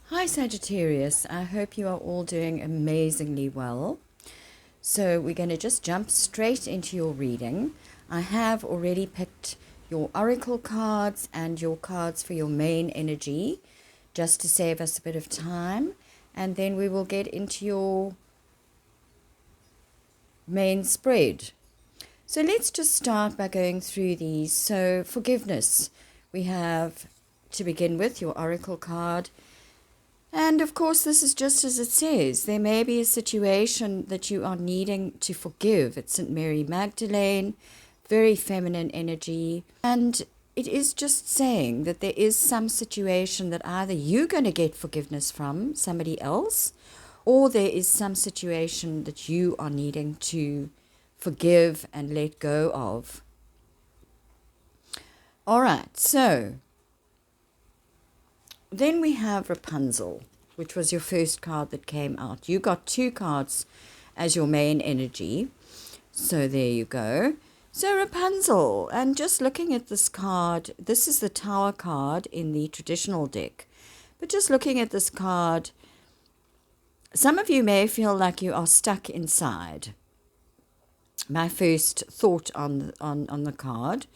Hi Sagittarius, I hope you are all doing amazingly well. So we're going to just jump straight into your reading. I have already picked your oracle cards and your cards for your main energy, just to save us a bit of time. And then we will get into your main spread. So let's just start by going through these. So forgiveness, we have to begin with your oracle card. And of course, this is just as it says. There may be a situation that you are needing to forgive. It's St. Mary Magdalene, very feminine energy. And it is just saying that there is some situation that either you're going to get forgiveness from somebody else, or there is some situation that you are needing to forgive and let go of. All right, so then we have Rapunzel, which was your first card that came out. You got 2 cards as your main energy. So there you go. So Rapunzel, and just looking at this card, this is the Tower card in the traditional deck. But just looking at this card, some of you may feel like you are stuck inside. My first thought on the card.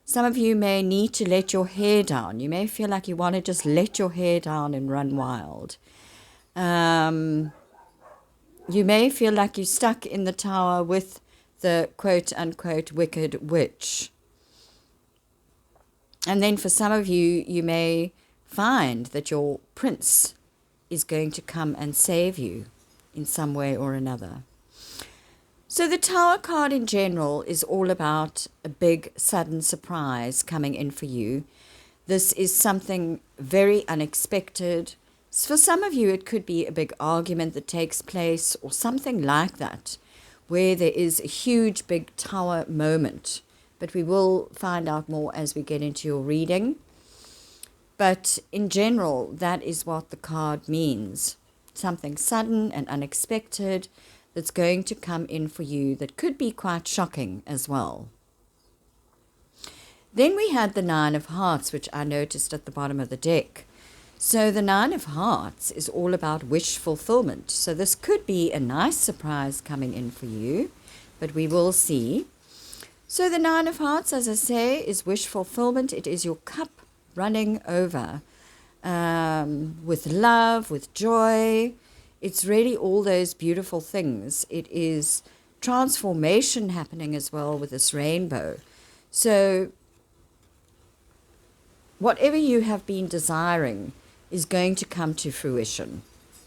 Some of you may need to let your hair down. You may feel like you want to just let your hair down and run wild. You may feel like you're stuck in the tower with the quote-unquote wicked witch. And then for some of you, you may find that your prince is going to come and save you in some way or another. So the Tower card in general is all about a big sudden surprise coming in for you. This is something very unexpected. For some of you, it could be a big argument that takes place or something like that, where there is a huge big tower moment. But we will find out more as we get into your reading. But in general, that is what the card means. Something sudden and unexpected that's going to come in for you that could be quite shocking as well. Then we had the 9 of Hearts, which I noticed at the bottom of the deck. So the 9 of Hearts is all about wish fulfillment. So this could be a nice surprise coming in for you, but we will see. So the 9 of Hearts, as I say, is wish fulfillment. It is your cup running over with love, with joy. It's really all those beautiful things. It is transformation happening as well with this rainbow. So whatever you have been desiring is going to come to fruition.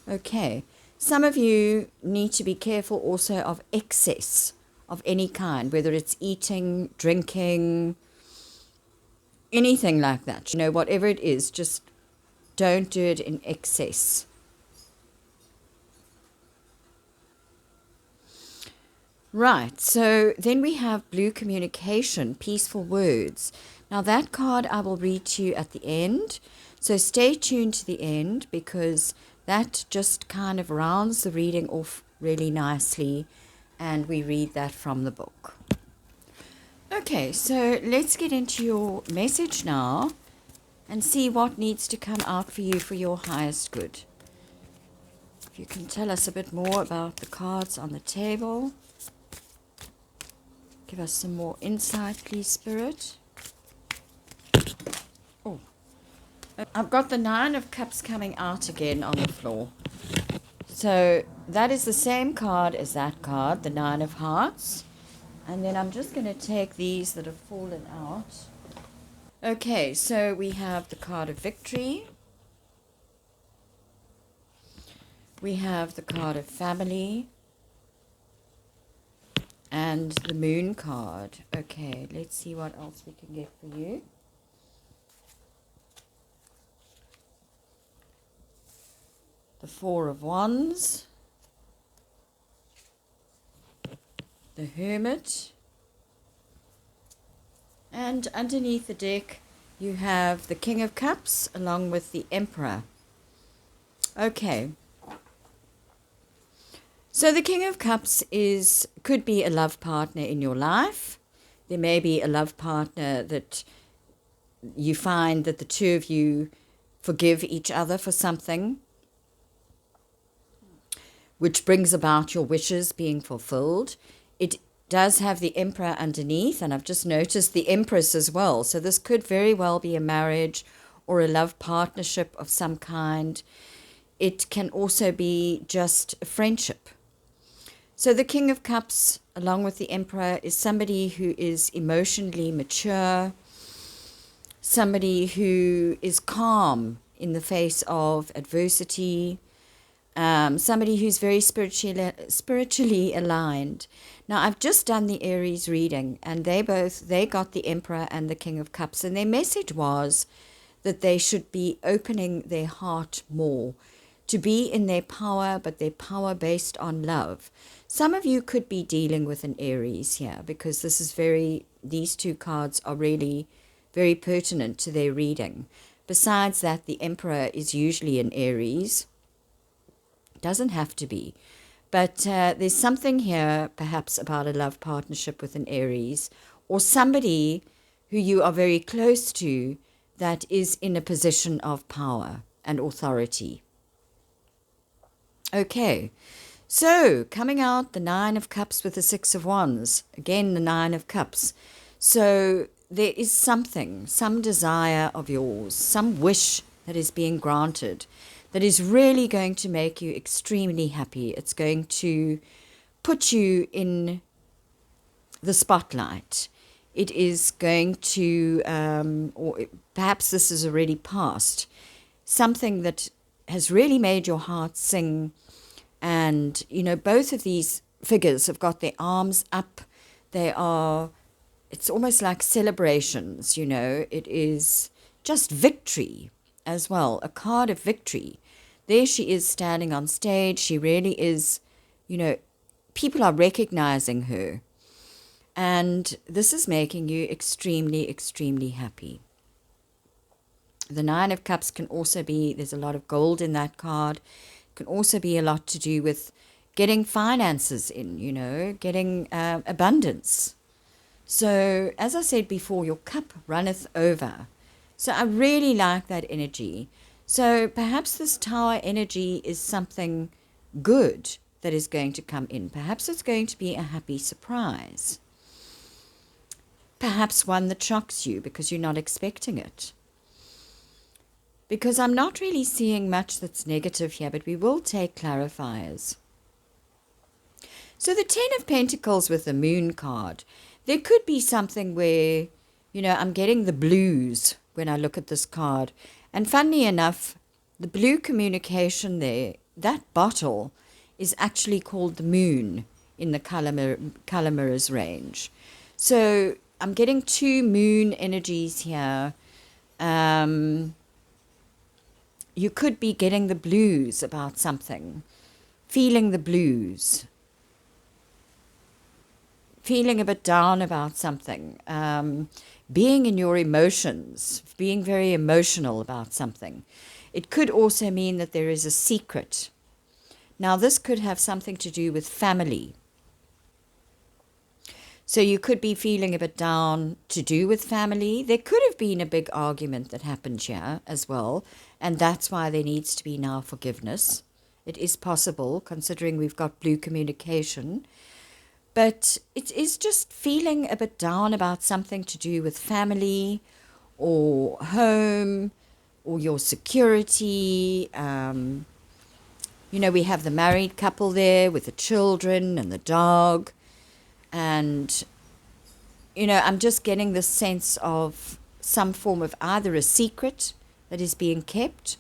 Okay. Some of you need to be careful also of excess of any kind, whether it's eating, drinking, anything like that. You know, whatever it is, just don't do it in excess. Right, so then we have blue communication, peaceful words. Now that card I will read to you at the end, so stay tuned to the end because that just kind of rounds the reading off really nicely and we read that from the book. Okay, so let's get into your message now and see what needs to come out for you for your highest good. If you can tell us a bit more about the cards on the table. Give us some more insight, please, Spirit. Oh, I've got the 9 of Cups coming out again on the floor. So that is the same card as that card, the 9 of Hearts. And then I'm just going to take these that have fallen out. Okay, so we have the card of victory. We have the card of family. And the moon card. Okay, let's see what else we can get for you. The 4 of Wands. The Hermit. And underneath the deck, you have the King of Cups along with the Emperor. Okay. So the King of Cups could be a love partner in your life. There may be a love partner that you find that the two of you forgive each other for something. which brings about your wishes being fulfilled. It does have the Emperor underneath, and I've just noticed the Empress as well. So this could very well be a marriage or a love partnership of some kind. It can also be just a friendship. So the King of Cups, along with the Emperor, is somebody who is emotionally mature, somebody who is calm in the face of adversity, somebody who's very spiritually aligned. Now, I've just done the Aries reading, and they got the Emperor and the King of Cups, and their message was that they should be opening their heart more, to be in their power, but their power based on love. Some of you could be dealing with an Aries here, because these two cards are really very pertinent to their reading. Besides that, the Emperor is usually an Aries. Doesn't have to be. But there's something here, perhaps, about a love partnership with an Aries, or somebody who you are very close to that is in a position of power and authority. Okay, so coming out the Nine of Cups with the Six of Wands. Again, the Nine of Cups. So there is something, some desire of yours, some wish that is being granted that is really going to make you extremely happy. It's going to put you in the spotlight. It is going to, or perhaps this is already past, something that has really made your heart sing. And, both of these figures have got their arms up. It's almost like celebrations, It is just victory as well, a card of victory. There she is standing on stage. She really is, people are recognizing her. And this is making you extremely, extremely happy. The Nine of Cups can also be, there's a lot of gold in that card. It can also be a lot to do with getting finances in, getting abundance. So, as I said before, your cup runneth over. So I really like that energy. So perhaps this Tower energy is something good that is going to come in. Perhaps it's going to be a happy surprise. Perhaps one that shocks you because you're not expecting it. Because I'm not really seeing much that's negative here, but we will take clarifiers. So the Ten of Pentacles with the Moon card. There could be something where, I'm getting the blues when I look at this card. And funnily enough, the blue communication there, that bottle is actually called the Moon in the color mirrors range. So I'm getting two moon energies here. You could be getting the blues about something, feeling the blues, feeling a bit down about something, being in your emotions, being very emotional about something. It could also mean that there is a secret. Now, this could have something to do with family. So you could be feeling a bit down to do with family. There could have been a big argument that happened here as well, and that's why there needs to be now forgiveness. It is possible, considering we've got blue communication. But it is just feeling a bit down about something to do with family or home or your security. We have the married couple there with the children and the dog. And, I'm just getting this sense of some form of either a secret that is being kept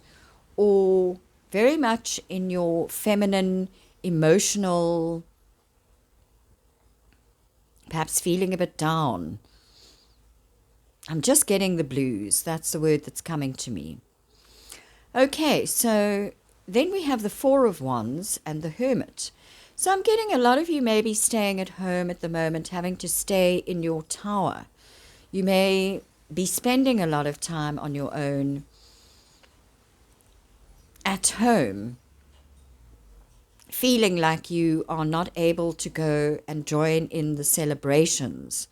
or very much in your feminine, emotional, perhaps feeling a bit down. I'm just getting the blues. That's the word that's coming to me. Okay, so then we have the Four of Wands and the Hermit. So I'm getting a lot of you may be staying at home at the moment, having to stay in your tower. You may be spending a lot of time on your own at home, feeling like you are not able to go and join in the celebrations,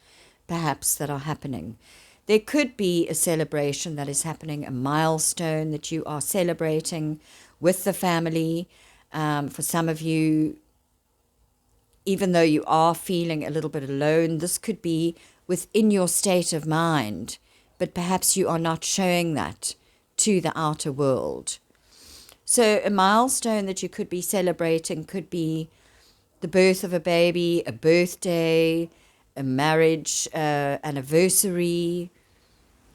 perhaps, that are happening. There could be a celebration that is happening, a milestone that you are celebrating with the family. For some of you, even though you are feeling a little bit alone, this could be within your state of mind, but perhaps you are not showing that to the outer world. So a milestone that you could be celebrating could be the birth of a baby, a birthday, a marriage anniversary,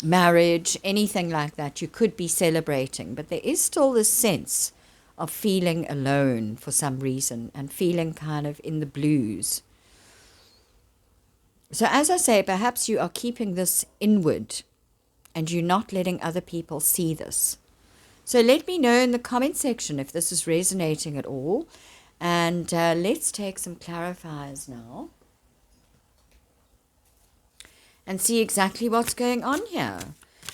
marriage, anything like that you could be celebrating. But there is still this sense of feeling alone for some reason and feeling kind of in the blues. So as I say, perhaps you are keeping this inward and you're not letting other people see this. So let me know in the comment section if this is resonating at all. And let's take some clarifiers now and see exactly what's going on here.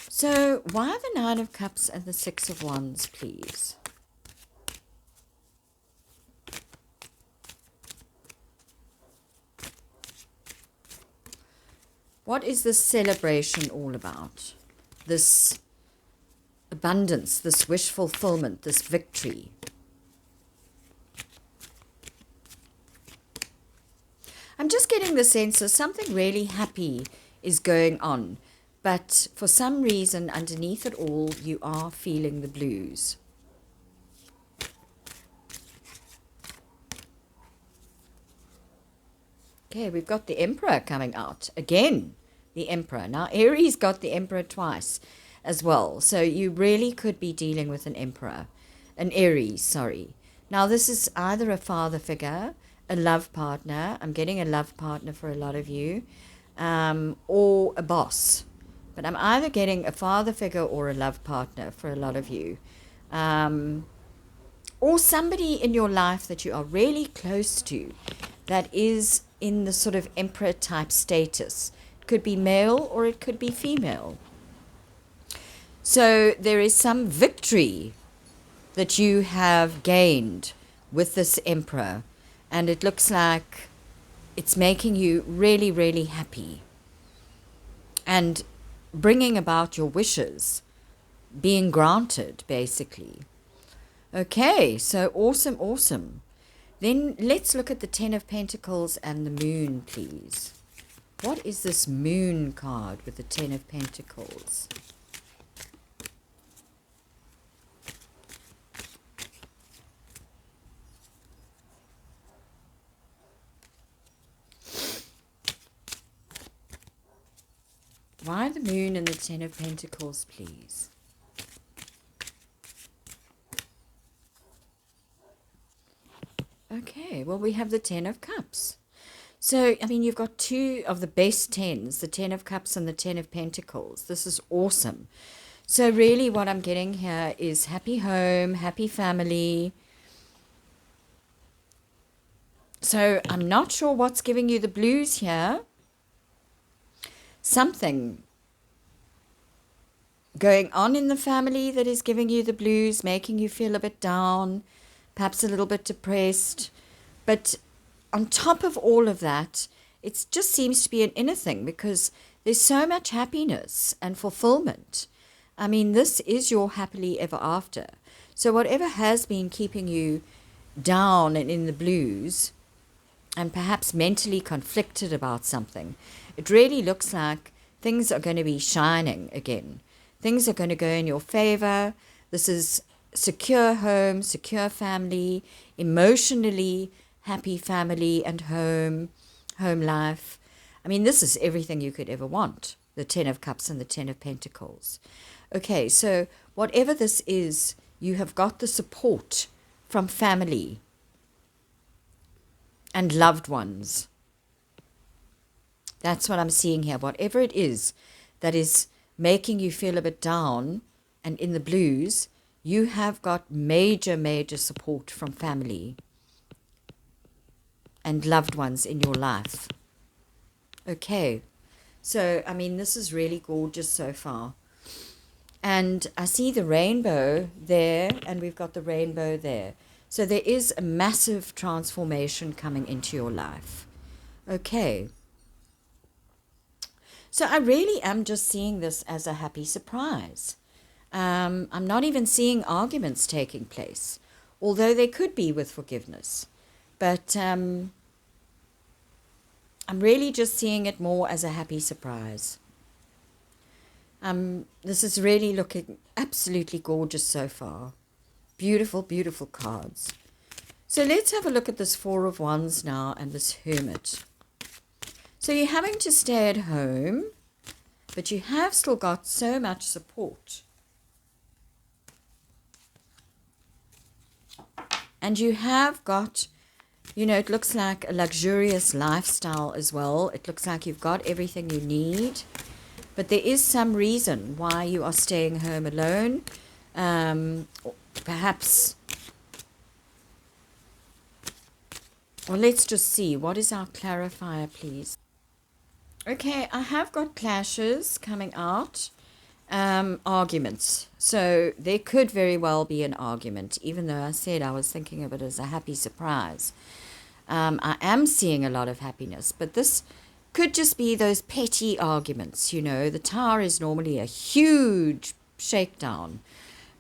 So why the Nine of Cups and the Six of Wands, please? What is this celebration all about? This abundance, this wish fulfillment, this victory. I'm just getting the sense of something really happy is going on, but for some reason underneath it all you are feeling the blues. Okay, we've got the Emperor coming out again. The Emperor. Now Aries got the Emperor twice as well, so you really could be dealing with an Aries, sorry. Now this is either a father figure, a love partner. I'm getting a love partner for a lot of you, or a boss. But I'm either getting a father figure or a love partner for a lot of you, or somebody in your life that you are really close to that is in the sort of emperor type status. It could be male or it could be female. So there is some victory that you have gained with this emperor, and it looks like it's making you really, really happy and bringing about your wishes being granted, basically. Okay, so awesome, awesome. Then let's look at the Ten of Pentacles and the Moon, please. What is this Moon card with the Ten of Pentacles? Why the Moon and the Ten of Pentacles, please? Okay, well, we have the Ten of Cups. So, I mean, you've got two of the best tens, the Ten of Cups and the Ten of Pentacles. This is awesome. So really what I'm getting here is happy home, happy family. So I'm not sure what's giving you the blues here. Something going on in the family that is giving you the blues, making you feel a bit down, perhaps a little bit depressed. But on top of all of that, it just seems to be an inner thing because there's so much happiness and fulfillment. I mean, this is your happily ever after. So whatever has been keeping you down and in the blues and perhaps mentally conflicted about something, it really looks like things are going to be shining again. Things are going to go in your favor. This is secure home, secure family, emotionally happy family and home life. I mean, this is everything you could ever want, the Ten of Cups and the Ten of Pentacles. Okay, so whatever this is, you have got the support from family and loved ones. That's what I'm seeing here. Whatever it is that is making you feel a bit down and in the blues, you have got major, major support from family and loved ones in your life. Okay, so, I mean, this is really gorgeous so far. And I see the rainbow there, and we've got the rainbow there. So there is a massive transformation coming into your life. Okay. So I really am just seeing this as a happy surprise. I'm not even seeing arguments taking place although they could be with forgiveness. But I'm really just seeing it more as a happy surprise. This is really looking absolutely gorgeous so far. Beautiful, beautiful cards. So let's have a look at this Four of Wands now and this Hermit. So you're having to stay at home, but you have still got so much support. And you have got, you know, it looks like a luxurious lifestyle as well. It looks like you've got everything you need. But there is some reason why you are staying home alone. Perhaps, well, let's just see. What is our clarifier, please? Okay, I have got clashes coming out. Arguments. So there could very well be an argument, even though I said I was thinking of it as a happy surprise. I am seeing a lot of happiness, but this could just be those petty arguments. You know, the Tower is normally a huge shakedown,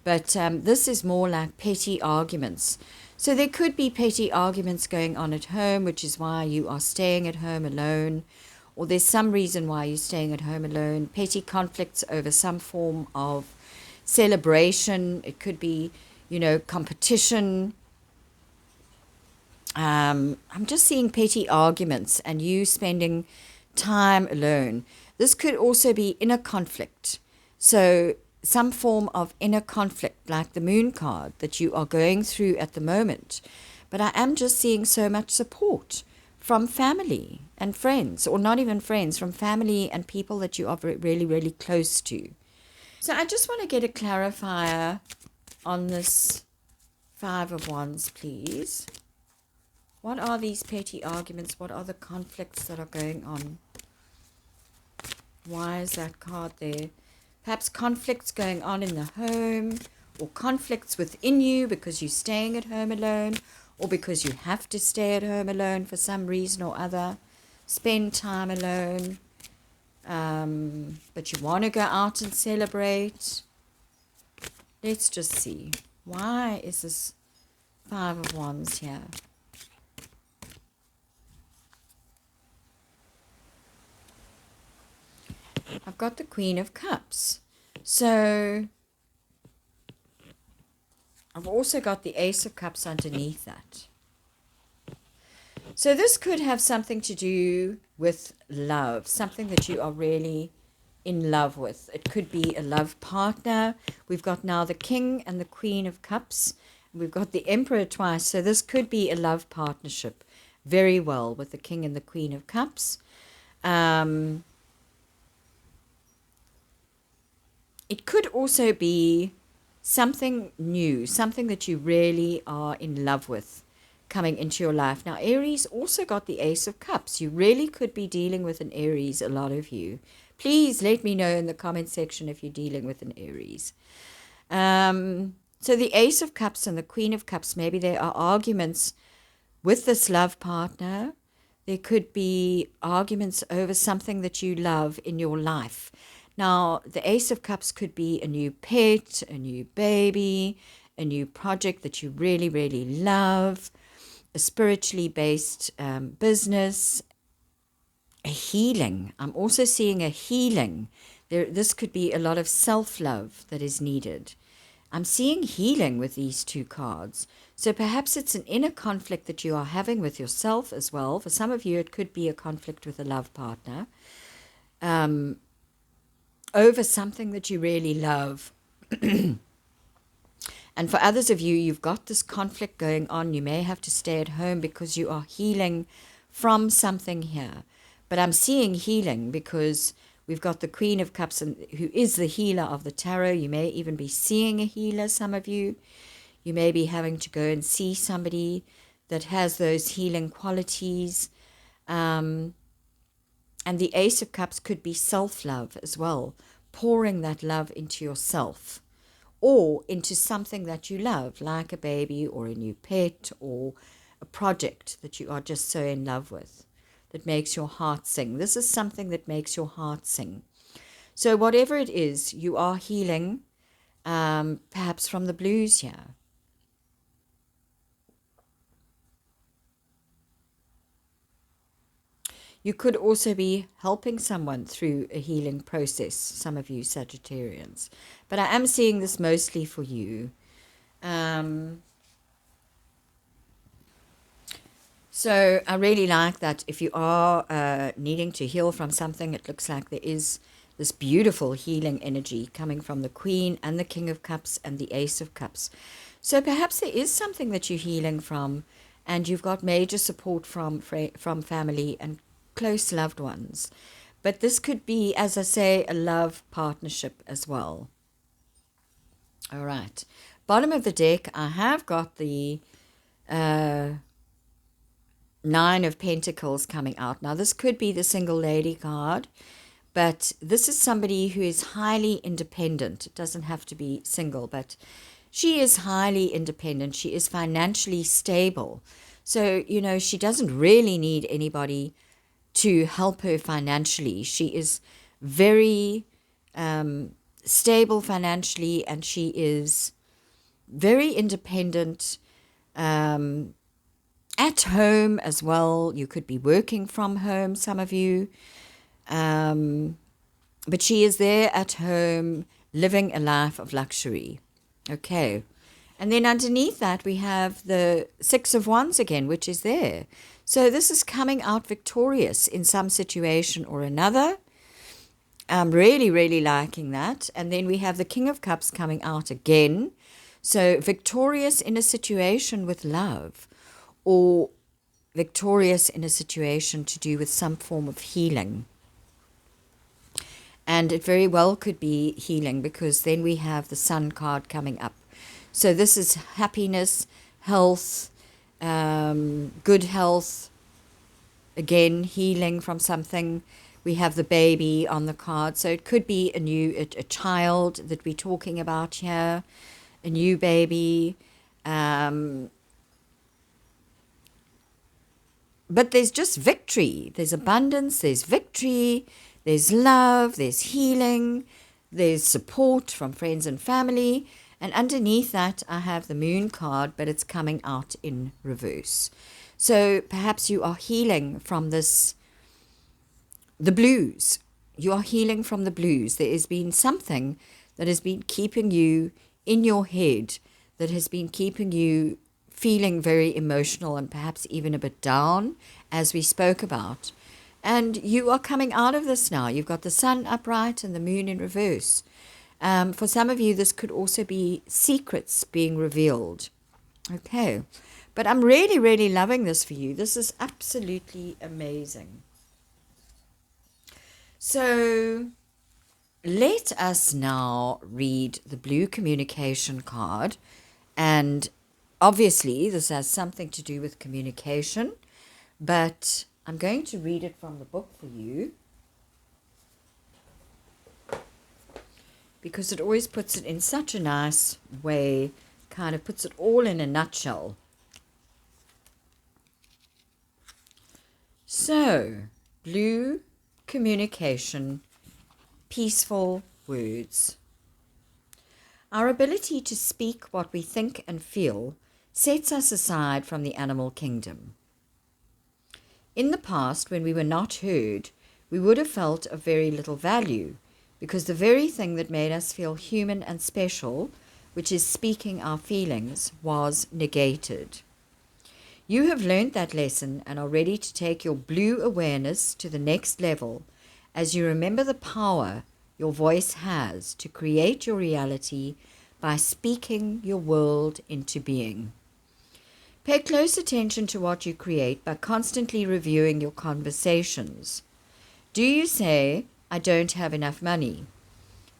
but this is more like petty arguments. So there could be petty arguments going on at home, which is why you are staying at home alone, or there's some reason why you're staying at home alone. Petty conflicts over some form of celebration. It could be, you know, competition. I'm just seeing petty arguments and you spending time alone. This could also be inner conflict. So some form of inner conflict, like the Moon card that you are going through at the moment. But I am just seeing so much support from family and friends, or not even friends, from family and people that you are really, really close to. So I just want to get a clarifier on this Five of Wands, please. What are these petty arguments? What are the conflicts that are going on? Why is that card there? Perhaps conflicts going on in the home, or conflicts within you because you're staying at home alone, or because you have to stay at home alone for some reason or other. Spend time alone, but you want to go out and celebrate. Let's just see. Why is this Five of Wands here? I've got the Queen of Cups. So I've also got the Ace of Cups underneath that. So this could have something to do with love, something that you are really in love with. It could be a love partner. We've got now the King and the Queen of Cups. We've got the Emperor twice. So this could be a love partnership very well with the King and the Queen of Cups. It could also be something new, something that you really are in love with coming into your life. Now, Aries also got the Ace of Cups. You really could be dealing with an Aries, a lot of you. Please let me know in the comment section if you're dealing with an Aries. So the Ace of Cups and the Queen of Cups, maybe there are arguments with this love partner. There could be arguments over something that you love in your life. Now, the Ace of Cups could be a new pet, a new baby, a new project that you really, really love, a spiritually based business, a healing. I'm also seeing a healing. This could be a lot of self-love that is needed. I'm seeing healing with these two cards. So perhaps it's an inner conflict that you are having with yourself as well. For some of you, it could be a conflict with a love partner. Over something that you really love. And for others of you, you've got this conflict going on. You may have to stay at home because you are healing from something here. But I'm seeing healing because we've got the Queen of Cups, who is the healer of the tarot. You may even be seeing a healer, some of you. You may be having to go and see somebody that has those healing qualities. And the Ace of Cups could be self-love as well, pouring that love into yourself or into something that you love, like a baby or a new pet or a project that you are just so in love with that makes your heart sing. This is something that makes your heart sing. So whatever it is, you are healing, perhaps from the blues here. You could also be helping someone through a healing process, some of you Sagittarians. But I am seeing this mostly for you. So I really like that if you are needing to heal from something, it looks like there is this beautiful healing energy coming from the Queen and the King of Cups and the Ace of Cups. So perhaps there is something that you're healing from, and you've got major support from family and close loved ones. But this could be, as I say, a love partnership as well. All right. Bottom of the deck, I have got the Nine of Pentacles coming out. Now, this could be the single lady card, but this is somebody who is highly independent. It doesn't have to be single, but she is highly independent. She is financially stable. So, you know, she doesn't really need anybody to help her financially. She is very stable financially, and she is very independent, at home as well. You could be working from home, some of you, but she is there at home living a life of luxury. Okay. And then underneath that, we have the Six of Wands again, which is there. So this is coming out victorious in some situation or another. I'm really, really liking that. And then we have the King of Cups coming out again. So victorious in a situation with love, or victorious in a situation to do with some form of healing. And it very well could be healing, because then we have the Sun card coming up. So this is happiness, health, good health, again, healing from something. We have the baby on the card. So it could be a child that we're talking about here, a new baby. But there's just victory. There's abundance, there's victory, there's love, there's healing, there's support from friends and family. And underneath that, I have the Moon card, but it's coming out in reverse. So perhaps you are healing from the blues. You are healing from the blues. There has been something that has been keeping you in your head, that has been keeping you feeling very emotional and perhaps even a bit down, as we spoke about. And you are coming out of this now. You've got the Sun upright and the Moon in reverse. For some of you, this could also be secrets being revealed. Okay. But I'm really, really loving this for you. This is absolutely amazing. So let us now read the blue communication card. And obviously, this has something to do with communication, but I'm going to read it from the book for you, because it always puts it in such a nice way, kind of puts it all in a nutshell. So, blue communication, peaceful words. Our ability to speak what we think and feel sets us aside from the animal kingdom. In the past, when we were not heard, we would have felt of very little value, because the very thing that made us feel human and special, which is speaking our feelings, was negated. You have learned that lesson and are ready to take your blue awareness to the next level, as you remember the power your voice has to create your reality by speaking your world into being. Pay close attention to what you create by constantly reviewing your conversations. Do you say, "I don't have enough money"?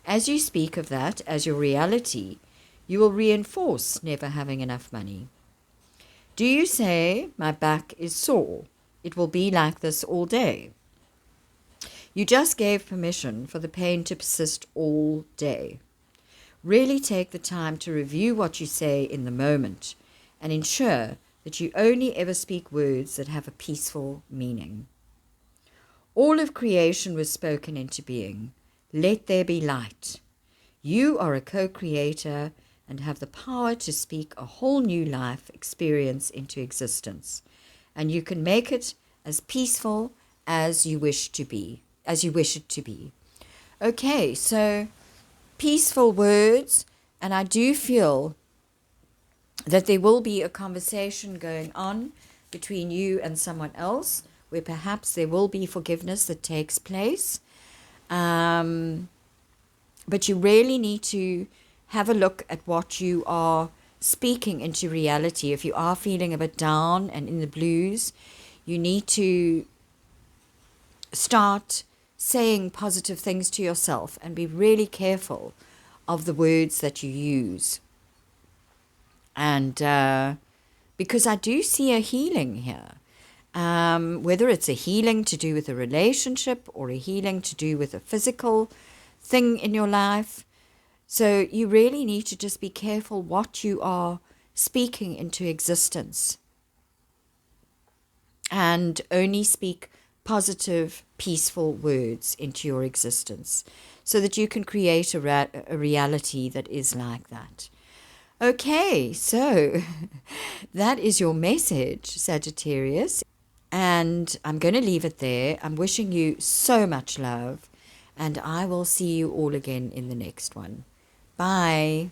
As you speak of that as your reality, you will reinforce never having enough money. Do you say, "My back is sore"? It will be like this all day. You just gave permission for the pain to persist all day. Really take the time to review what you say in the moment and ensure that you only ever speak words that have a peaceful meaning. All of creation was spoken into being. Let there be light. You are a co-creator and have the power to speak a whole new life experience into existence. And you can make it as peaceful as you wish to be, as you wish it to be. Okay, so peaceful words, and I do feel that there will be a conversation going on between you and someone else, where perhaps there will be forgiveness that takes place. But you really need to have a look at what you are speaking into reality. If you are feeling a bit down and in the blues, you need to start saying positive things to yourself and be really careful of the words that you use. And because I do see a healing here, whether it's a healing to do with a relationship or a healing to do with a physical thing in your life. So you really need to just be careful what you are speaking into existence, and only speak positive, peaceful words into your existence so that you can create a reality that is like that. Okay, so that is your message, Sagittarius. And I'm going to leave it there. I'm wishing you so much love, and I will see you all again in the next one. Bye.